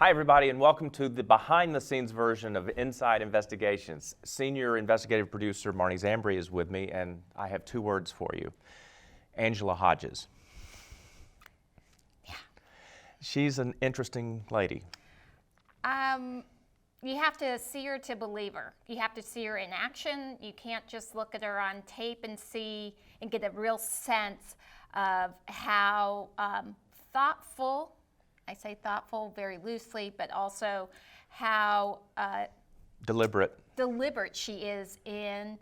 Hi, everybody, and welcome to the behind-the-scenes version of Inside Investigations. Senior investigative producer Marnie Zambri is with me, and I have two words for you. Angela Hodges. Yeah. She's an interesting lady. You have to see her to believe her. You have to see her in action. You can't just look at her on tape and see and get a real sense of how thoughtful, I say thoughtful very loosely, but also how Deliberate she is in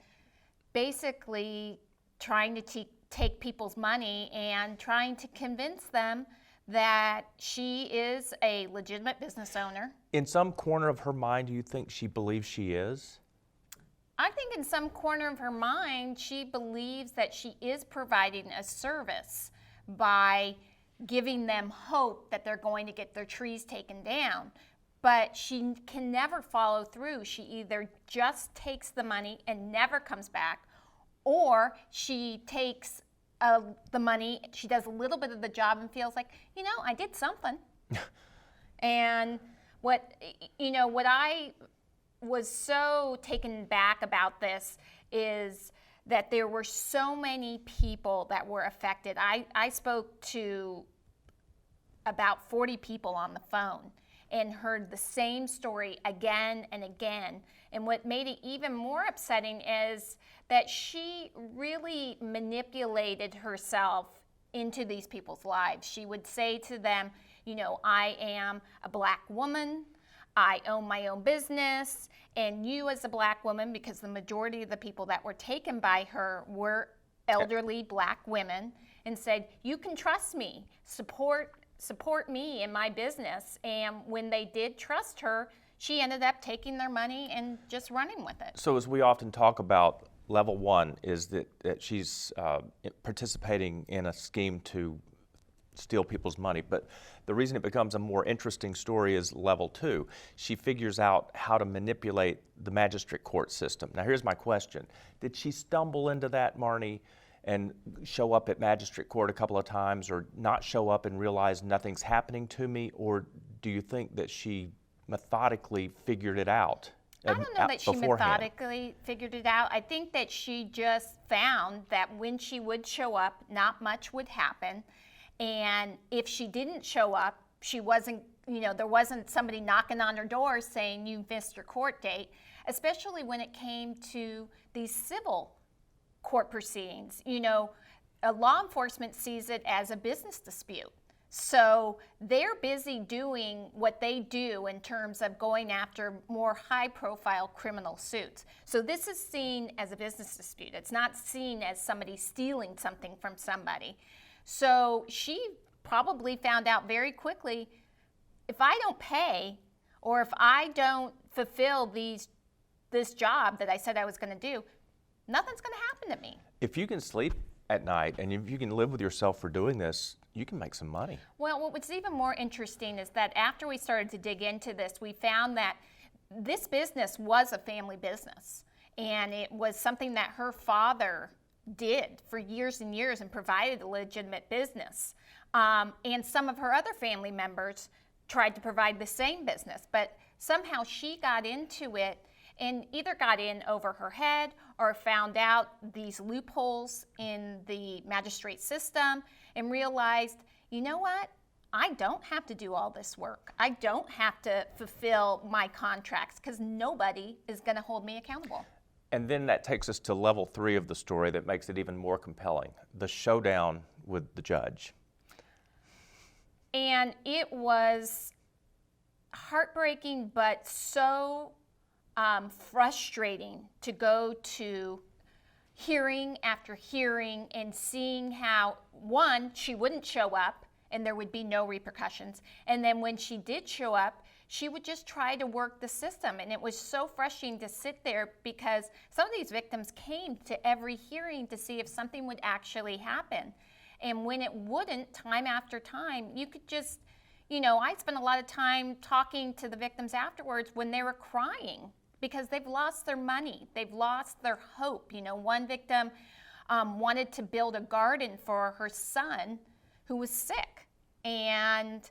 basically trying to take people's money and trying to convince them that she is a legitimate business owner. In some corner of her mind, do you think she believes she is? I think in some corner of her mind, she believes that she is providing a service by giving them hope that they're going to get their trees taken down. But she can never follow through. She either just takes the money and never comes back, or she takes the money, she does a little bit of the job and feels like, I did something. And what I was so taken back about this is that there were so many people that were affected. I spoke to about 40 people on the phone and heard the same story again and again. And what made it even more upsetting is that she really manipulated herself into these people's lives. She would say to them, I am a black woman, I own my own business, and you as a black woman, because the majority of the people that were taken by her were elderly black women, and said, you can trust me, support me in my business. And when they did trust her, she ended up taking their money and just running with it. So as we often talk about, level one is that she's participating in a scheme to steal people's money. But the reason it becomes a more interesting story is level two. She figures out how to manipulate the magistrate court system. Now here's my question. Did she stumble into that, Marnie, and show up at magistrate court a couple of times, or not show up and realize nothing's happening to me? Or do you think that she methodically figured it out? I don't know that she methodically figured it out. I think that she just found that when she would show up, not much would happen. And if she didn't show up, she wasn't, there wasn't somebody knocking on her door saying you missed your court date, especially when it came to these civil court proceedings. A law enforcement sees it as a business dispute. So they're busy doing what they do in terms of going after more high-profile criminal suits. So this is seen as a business dispute. It's not seen as somebody stealing something from somebody. So she probably found out very quickly, if I don't pay, or if I don't fulfill this job that I said I was going to do, nothing's going to happen to me. If you can sleep at night and if you can live with yourself for doing this, you can make some money. Well, what was even more interesting is that after we started to dig into this, we found that this business was a family business, and it was something that her father did for years and years and provided a legitimate business. And some of her other family members tried to provide the same business, but somehow she got into it and either got in over her head or found out these loopholes in the magistrate system and realized, you know what? I don't have to do all this work. I don't have to fulfill my contracts because nobody is going to hold me accountable. And then that takes us to level three of the story that makes it even more compelling, the showdown with the judge. And it was heartbreaking, but so frustrating to go to hearing after hearing and seeing how, one, she wouldn't show up and there would be no repercussions. And then when she did show up, she would just try to work the system. And it was so frustrating to sit there because some of these victims came to every hearing to see if something would actually happen. And when it wouldn't, time after time, you could just, I spent a lot of time talking to the victims afterwards when they were crying because they've lost their money. They've lost their hope. One victim wanted to build a garden for her son who was sick. And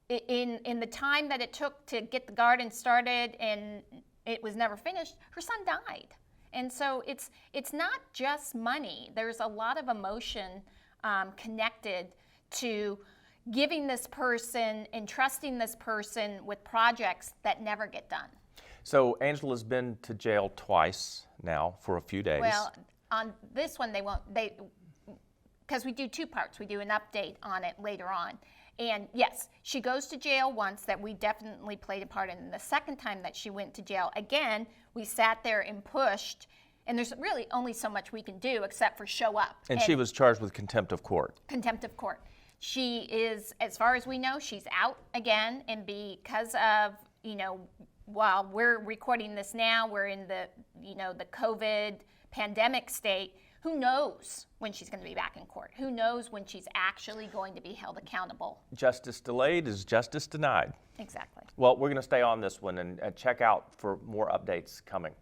in the time that it took to get the garden started and it was never finished, her son died. And so it's not just money. There's a lot of emotion connected to giving this person and trusting this person with projects that never get done. So Angela's been to jail twice now for a few days. Well, on this one, because we do two parts. We do an update on it later on. And yes, she goes to jail once, that we definitely played a part in. And the second time that she went to jail, again, we sat there and pushed. And there's really only so much we can do except for show up. And she was charged with contempt of court. Contempt of court. She is, as far as we know, she's out again. And because of, while we're recording this now, we're in the, the COVID pandemic state. Who knows when she's going to be back in court? Who knows when she's actually going to be held accountable? Justice delayed is justice denied. Exactly. Well, we're going to stay on this one and check out for more updates coming.